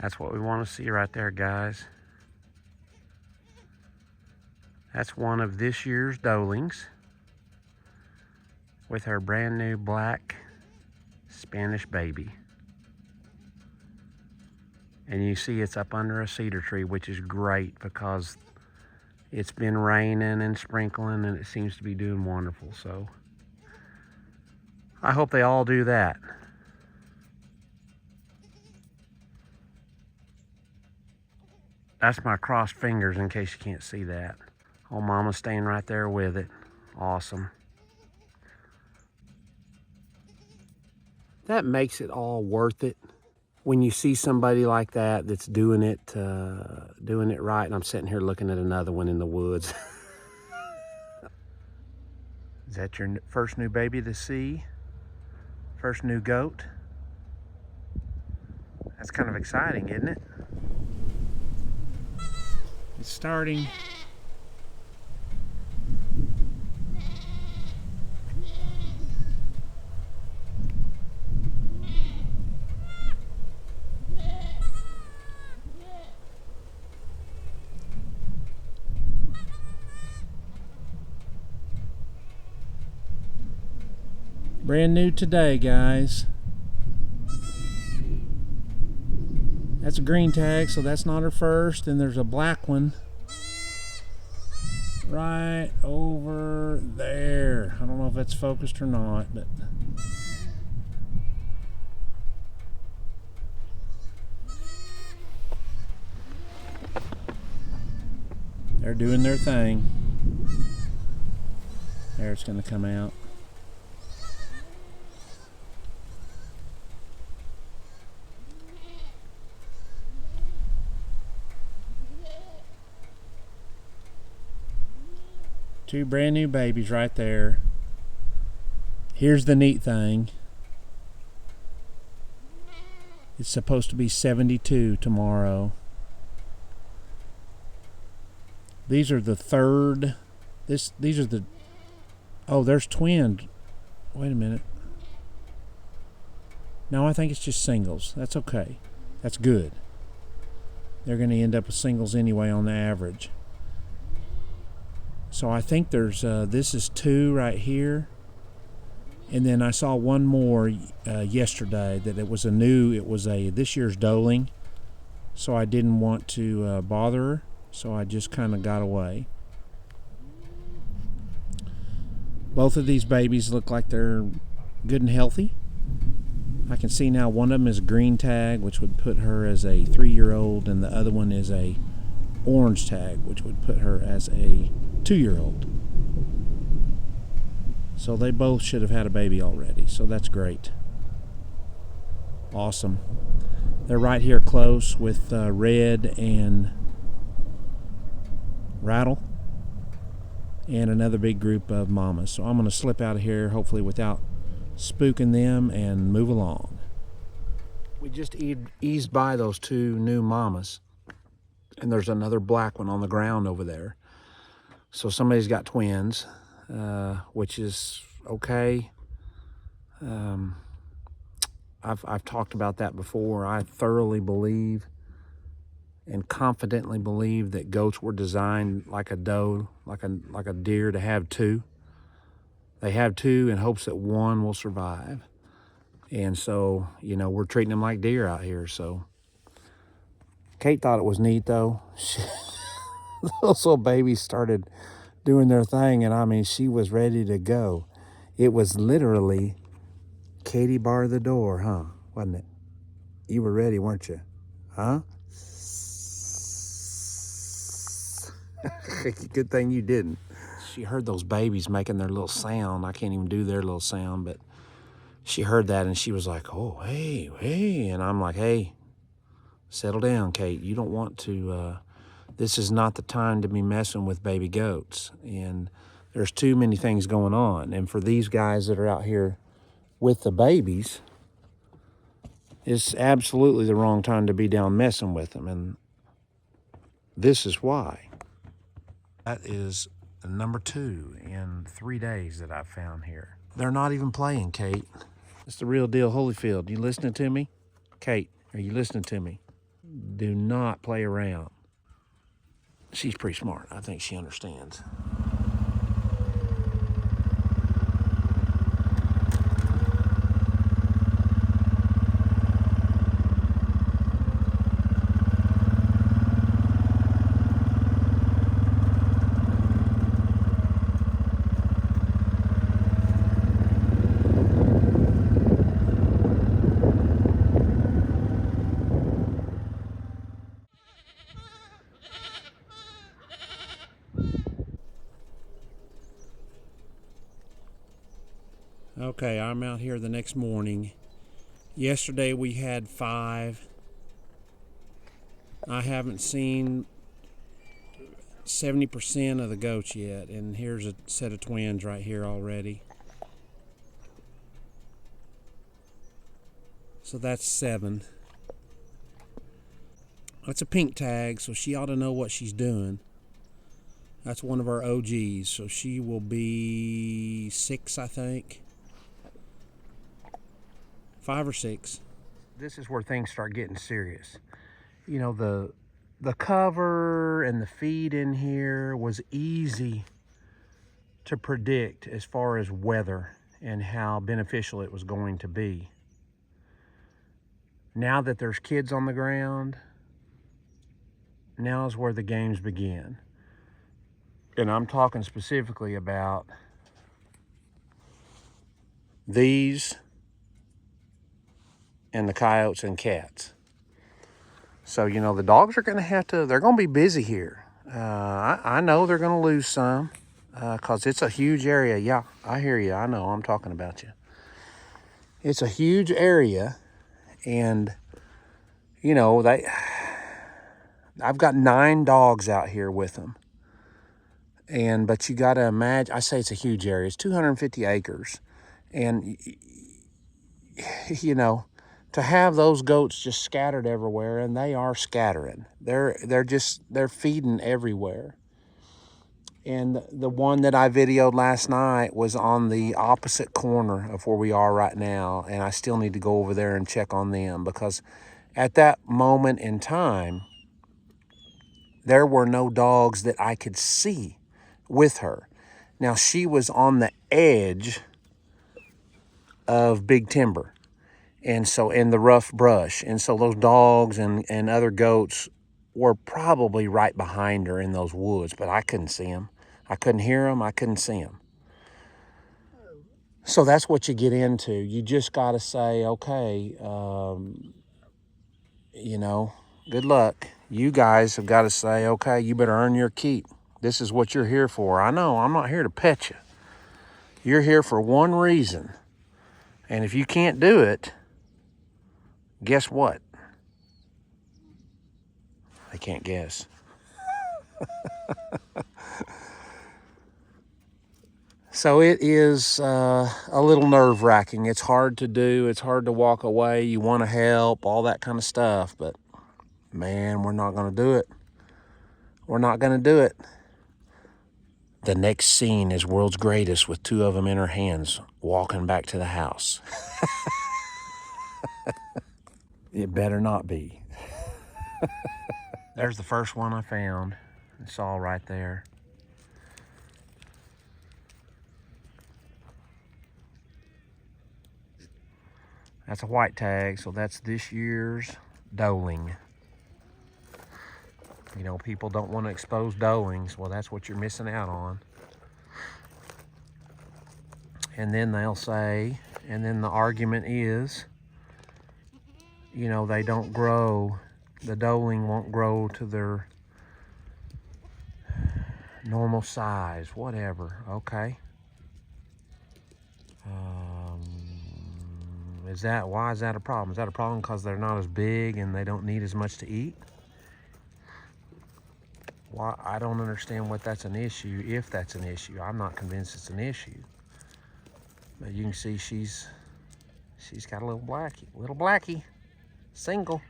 That's what we want to see right there, guys. That's one of this year's doelings with her brand new black Spanish baby. And you see it's up under a cedar tree, which is great because it's been raining and sprinkling and it seems to be doing wonderful. So I hope they all do that. That's my crossed fingers in case you can't see that. Oh, Mama's staying right there with it. Awesome. That makes it all worth it when you see somebody like that that's doing it right. And I'm sitting here looking at another one in the woods. Is that your first new baby to see? First new goat? That's kind of exciting, isn't it? It's starting. Brand new today, guys. That's a green tag, so that's not her first. And there's a black one right over there. I don't know if that's focused or not, but they're doing their thing. There, it's going to come out. Two brand new babies right there. Here's the neat thing. It's supposed to be 72 tomorrow. These are the third. These are the. Oh, there's twin. Wait a minute. No, I think it's just singles. That's okay. That's good. They're going to end up with singles anyway on the average. So I think there's, this is two right here. And then I saw one more yesterday that it was a this year's doeling. So I didn't want to bother her. So I just kind of got away. Both of these babies look like they're good and healthy. I can see now one of them is a green tag, which would put her as a 3-year-old, and the other one is a orange tag, which would put her as a 2-year-old. So they both should have had a baby already, so that's great. Awesome. They're right here close with Red and Rattle and another big group of mamas. So I'm going to slip out of here, hopefully without spooking them, and move along. We just eased by those two new mamas, and there's another black one on the ground over there. So somebody's got twins, which is okay. I've talked about that before. I thoroughly believe and confidently believe that goats were designed like a doe, like a deer, to have two. They have two in hopes that one will survive. And so, you know, we're treating them like deer out here. So Kate thought it was neat, though. Those little babies started doing their thing, and I mean, she was ready to go. It was literally Katie bar the door, huh? Wasn't it? You were ready, weren't you? Huh? Good thing you didn't. She heard those babies making their little sound. I can't even do their little sound, but she heard that and she was like, oh, hey, hey. And I'm like, hey, settle down, Kate. You don't want to, this is not the time to be messing with baby goats. And there's too many things going on. And for these guys that are out here with the babies, it's absolutely the wrong time to be down messing with them. And this is why. That is number 2 in 3 days that I've found here. They're not even playing, Kate. It's the real deal, Holyfield. You listening to me? Kate, are you listening to me? Do not play around. She's pretty smart. I think she understands. Okay, I'm out here the next morning. Yesterday we had 5. I haven't seen 70% of the goats yet, and here's a set of twins right here already. So that's 7. That's a pink tag, so she ought to know what she's doing. That's one of our OGs, so she will be 6, I think. 5 or 6. This is where things start getting serious. You know, the cover and the feed in here was easy to predict as far as weather and how beneficial it was going to be. Now that there's kids on the ground, now is where the games begin. And I'm talking specifically about these and the coyotes and cats. So, you know, the dogs are going to have to, they're going to be busy here. I know they're going to lose some because it's a huge area. Yeah, I hear you. I know. I'm talking about you. It's a huge area. And, you know, I've got 9 dogs out here with them. But you got to imagine, I say it's a huge area. It's 250 acres. And, you know, to have those goats just scattered everywhere, and they are scattering. They're feeding everywhere. And the one that I videoed last night was on the opposite corner of where we are right now, and I still need to go over there and check on them because at that moment in time, there were no dogs that I could see with her. Now, she was on the edge of big timber. And so, in the rough brush. And so those dogs and other goats were probably right behind her in those woods, but I couldn't see them. I couldn't hear them. I couldn't see them. So that's what you get into. You just got to say, okay, you know, good luck. You guys have got to say, okay, you better earn your keep. This is what you're here for. I know, I'm not here to pet you. You're here for one reason. And if you can't do it, guess what? I can't guess. So it is a little nerve-wracking. It's hard to do. It's hard to walk away. You want to help, all that kind of stuff. But, man, we're not going to do it. We're not going to do it. The next scene is World's Greatest with 2 of them in her hands walking back to the house. It better not be. There's the first one I found. It's all right there. That's a white tag, so that's this year's doeling. You know, people don't want to expose doelings. Well, that's what you're missing out on. And then they'll say, and then the argument is, you know, they don't grow, the doeling won't grow to their normal size, whatever, okay. Why is that a problem? Is that a problem because they're not as big and they don't need as much to eat? Why? I don't understand what that's an issue, if that's an issue. I'm not convinced it's an issue. But you can see she's got a little blackie, single.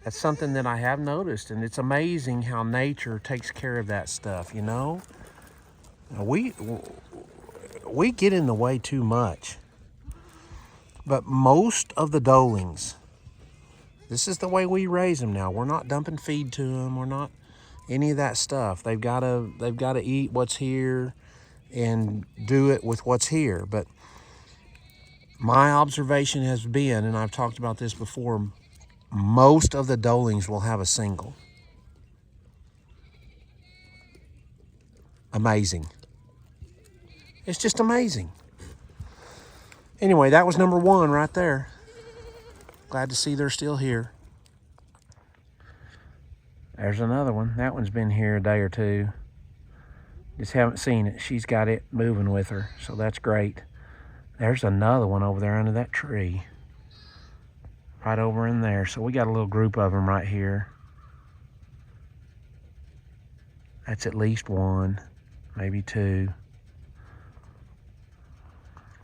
That's something that I have noticed, and it's amazing how nature takes care of that stuff, you know? We get in the way too much. But most of the doelings This is the way we raise them now. We're not dumping feed to them. We're not any of that stuff. They've gotta eat what's here and do it with what's here. But my observation has been, and I've talked about this before, most of the Dolings will have a single. Amazing. It's just amazing. Anyway, that was number one right there. Glad to see they're still here. There's another one. That one's been here a day or two. Just haven't seen it. She's got it moving with her, so that's great. There's another one over there under that tree. Right over in there. So we got a little group of them right here. That's at least one, maybe two.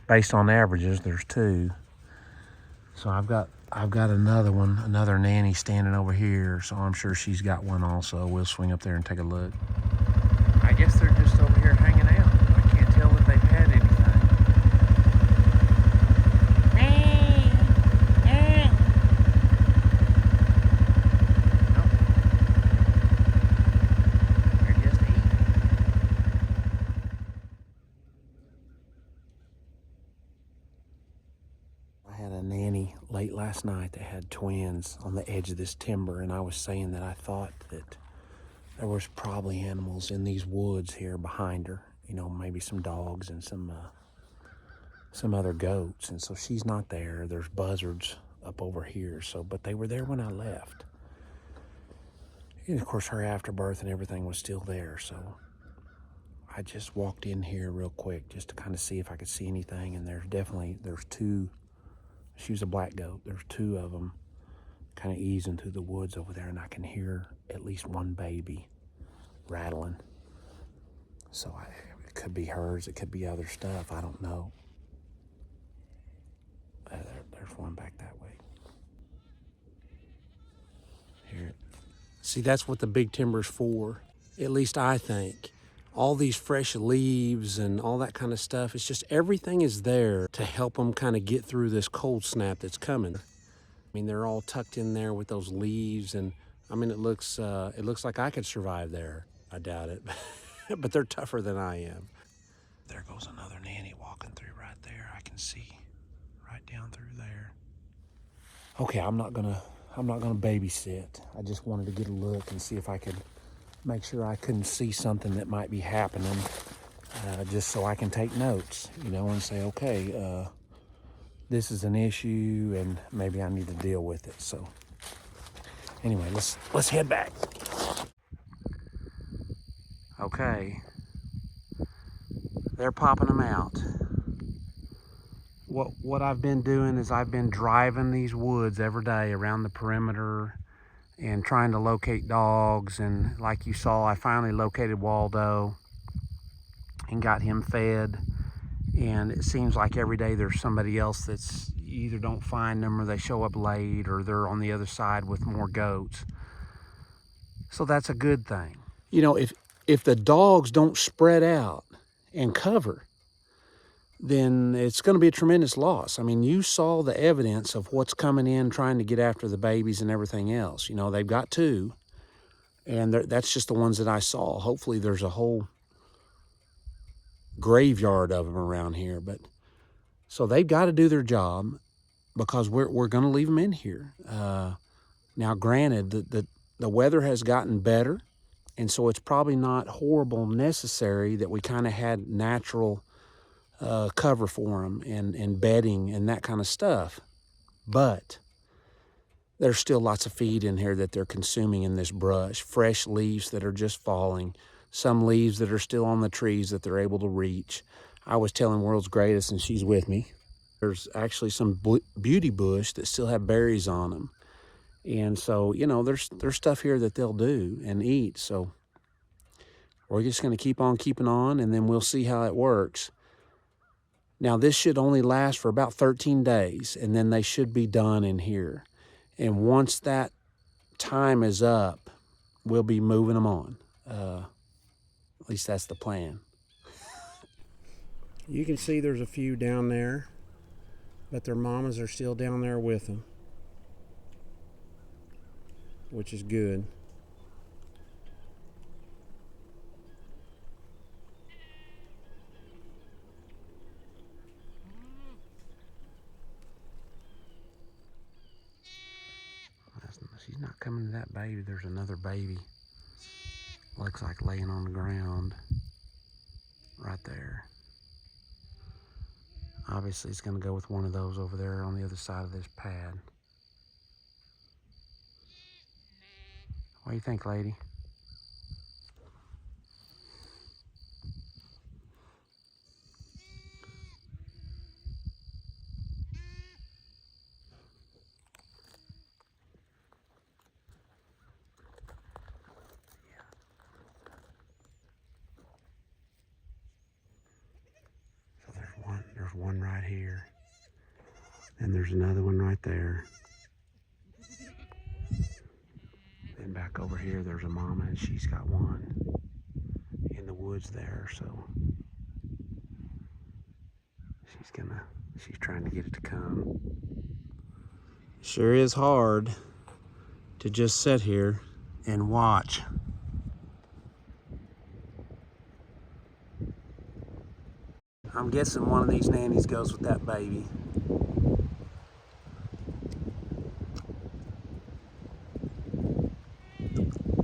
Based on averages, there's two. So I've got another one, another nanny standing over here. So I'm sure she's got one also. We'll swing up there and take a look. I guess they're just over here hanging out. I can't tell if they've had anything. Late last night, they had twins on the edge of this timber, and I was saying that I thought that there was probably animals in these woods here behind her. You know, maybe some dogs and some other goats. And so she's not there. There's buzzards up over here. So, but they were there when I left. And of course, her afterbirth and everything was still there. So I just walked in here real quick just to kind of see if I could see anything. And there's two. She was a black goat. There's two of them kind of easing through the woods over there, and I can hear at least one baby rattling. So it could be hers. It could be other stuff. I don't know. There's one back that way. Here. See, that's what the big timber's for. At least I think. All these fresh leaves and all that kind of stuff. It's just everything is there to help them kind of get through this cold snap that's coming. I mean, they're all tucked in there with those leaves, and I mean, it looks like I could survive there. I doubt it, but they're tougher than I am. There goes another nanny walking through right there. I can see right down through there. Okay, I'm not gonna babysit. I just wanted to get a look and see if I could make sure I couldn't see something that might be happening, just so I can take notes, you know, and say, okay, this is an issue and maybe I need to deal with it. So anyway, let's head back. Okay, they're popping them out. What I've been doing is I've been driving these woods every day around the perimeter and trying to locate dogs. And like you saw, I finally located Waldo and got him fed. And it seems like every day there's somebody else that's either don't find them or they show up late or they're on the other side with more goats. So that's a good thing. You know, if the dogs don't spread out and cover, then it's going to be a tremendous loss. I mean, you saw the evidence of what's coming in trying to get after the babies and everything else. You know, they've got two, and that's just the ones that I saw. Hopefully there's a whole graveyard of them around here. But so they've got to do their job because we're going to leave them in here. Now, granted, the weather has gotten better, and so it's probably not horrible necessary that we kind of had natural cover for them and bedding and that kind of stuff. But there's still lots of feed in here that they're consuming in this brush. Fresh leaves that are just falling. Some leaves that are still on the trees that they're able to reach. I was telling World's Greatest, and she's with me. There's actually some beauty bush that still have berries on them. And so, you know, there's stuff here that they'll do and eat. So we're just going to keep on keeping on, and then we'll see how it works. Now, this should only last for about 13 days, and then they should be done in here. And once that time is up, we'll be moving them on. At least that's the plan. You can see there's a few down there, but their mamas are still down there with them. which is good. She's not coming to that baby. There's another baby. Looks like laying on the ground right there. Obviously, it's going to go with one of those over there on the other side of this pad. What do you think, lady? So there's one right here. And there's another one right there. Then back over here, there's a mama, and she's got one in the woods there, so she's trying to get it to come. Sure is hard to just sit here and watch. I'm guessing one of these nannies goes with that baby.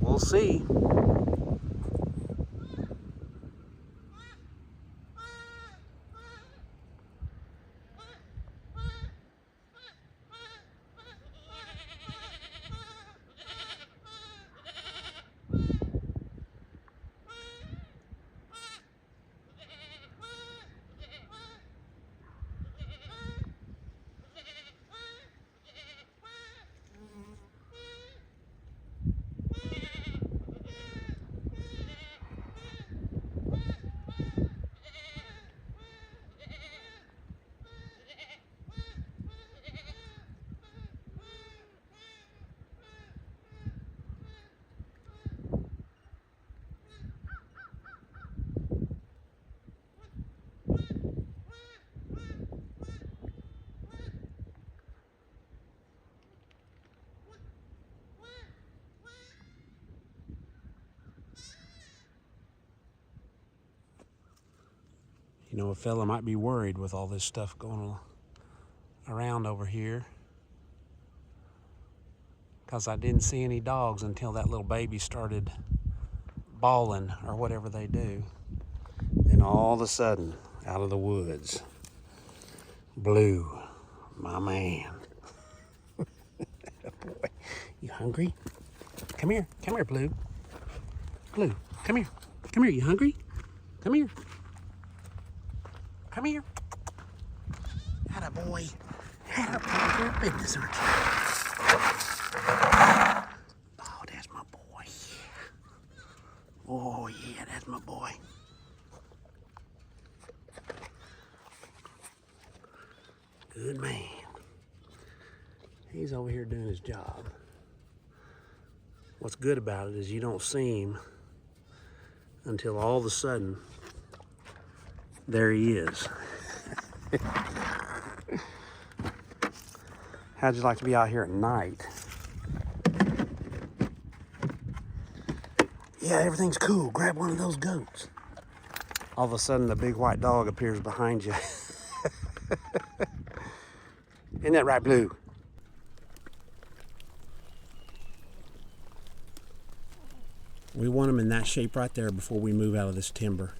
We'll see. You know, a fella might be worried with all this stuff going around over here, because I didn't see any dogs until that little baby started bawling or whatever they do. Then all of a sudden, out of the woods, Blue, my man. Boy, you hungry? Come here, Blue. Blue, come here. Come here, you hungry? Come here. Come here. Attaboy. Attaboy, you're a business, aren't you? Oh, that's my boy. Oh, yeah, that's my boy. Good man. He's over here doing his job. What's good about it is you don't see him until all of a sudden, there he is. How'd you like to be out here at night? Yeah, everything's cool. Grab one of those goats. All of a sudden, the big white dog appears behind you. Isn't that right, Blue? We want them in that shape right there before we move out of this timber.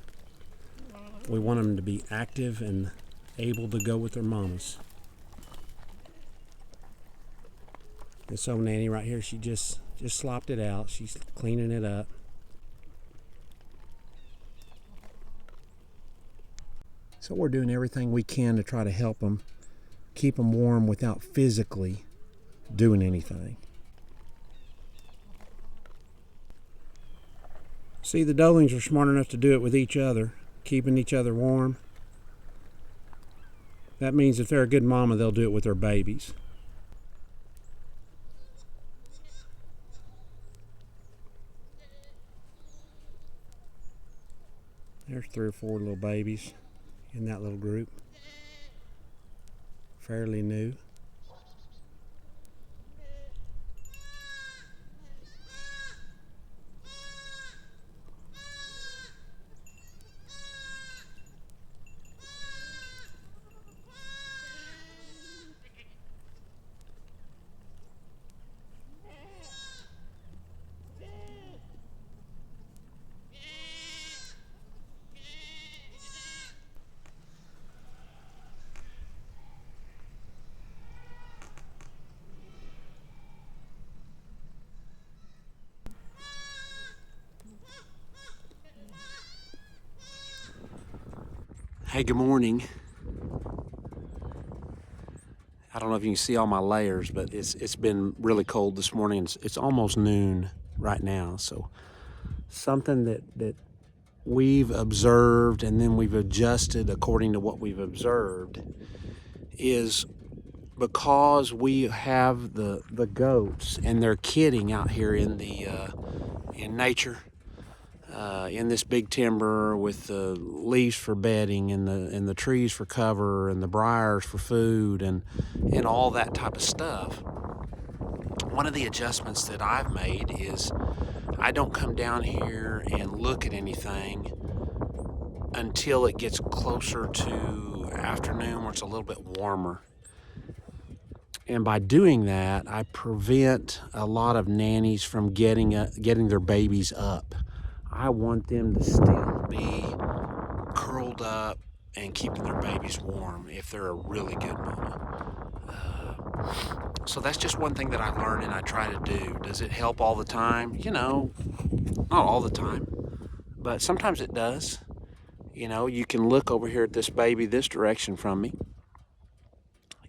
We want them to be active and able to go with their mamas. This old nanny right here, she just slopped it out. She's cleaning it up. So we're doing everything we can to try to help them, keep them warm without physically doing anything. See, the Dolings are smart enough to do it with each other, keeping each other warm. That means if they're a good mama, they'll do it with their babies. There's 3 or 4 little babies in that little group. Fairly new. Hey, good morning. I don't know if you can see all my layers, but it's been really cold this morning. It's almost noon right now. So something that we've observed and then we've adjusted according to what we've observed is because we have the goats and they're kidding out here in the in nature. In this big timber with the leaves for bedding and the trees for cover and the briars for food and all that type of stuff. One of the adjustments that I've made is I don't come down here and look at anything until it gets closer to afternoon where it's a little bit warmer. And by doing that, I prevent a lot of nannies from getting their babies up. I want them to still be curled up and keeping their babies warm if they're a really good mama. So that's just one thing that I learned and I try to do. Does it help all the time? You know, not all the time, but sometimes it does. You know, you can look over here at this baby this direction from me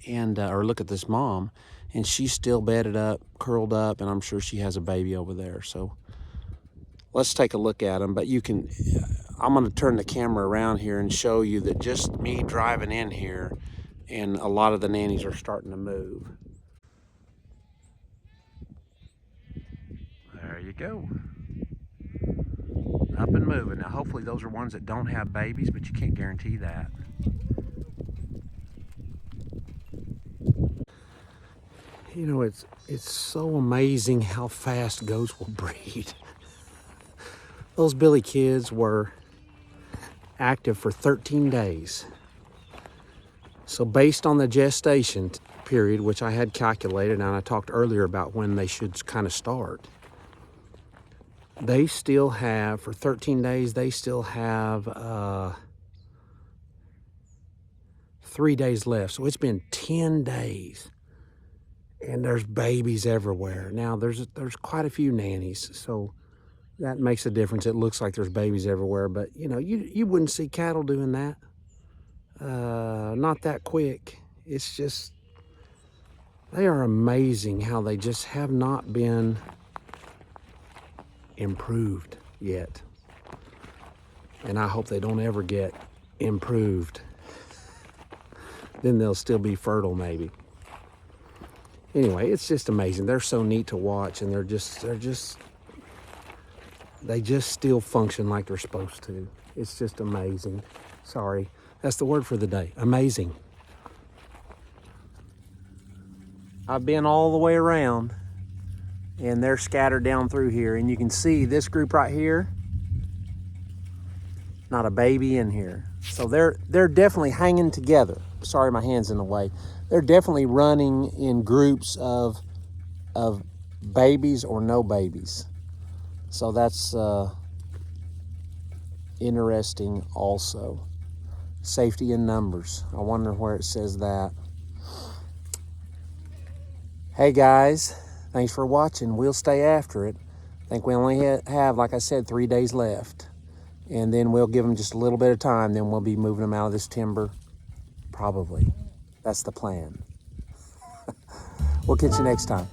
and or look at this mom and she's still bedded up, curled up, and I'm sure she has a baby over there. So let's take a look at them, but I'm going to turn the camera around here and show you that just me driving in here and a lot of the nannies are starting to move. There you go. Up and moving. Now hopefully those are ones that don't have babies, but you can't guarantee that. You know, it's so amazing how fast goats will breed. Those Billy kids were active for 13 days. So based on the gestation period, which I had calculated, and I talked earlier about when they should kind of start, they still have, for 13 days, they still have 3 days left. So it's been 10 days. And there's babies everywhere. Now, there's quite a few nannies, so that makes a difference. It looks like there's babies everywhere, but you know, you wouldn't see cattle doing that. Not that quick. It's just, they are amazing how they just have not been improved yet. And I hope they don't ever get improved. Then they'll still be fertile maybe. Anyway, it's just amazing. They're so neat to watch, and they just still function like they're supposed to. It's just amazing. Sorry, that's the word for the day, amazing. I've been all the way around, and they're scattered down through here, and you can see this group right here, not a baby in here. So they're definitely hanging together. Sorry, my hand's in the way. They're definitely running in groups of babies or no babies. So that's interesting also. Safety in numbers. I wonder where it says that. Hey guys, thanks for watching. We'll stay after it. I think we only have, like I said, 3 days left. And then we'll give them just a little bit of time. Then we'll be moving them out of this timber. Probably. That's the plan. We'll catch you next time.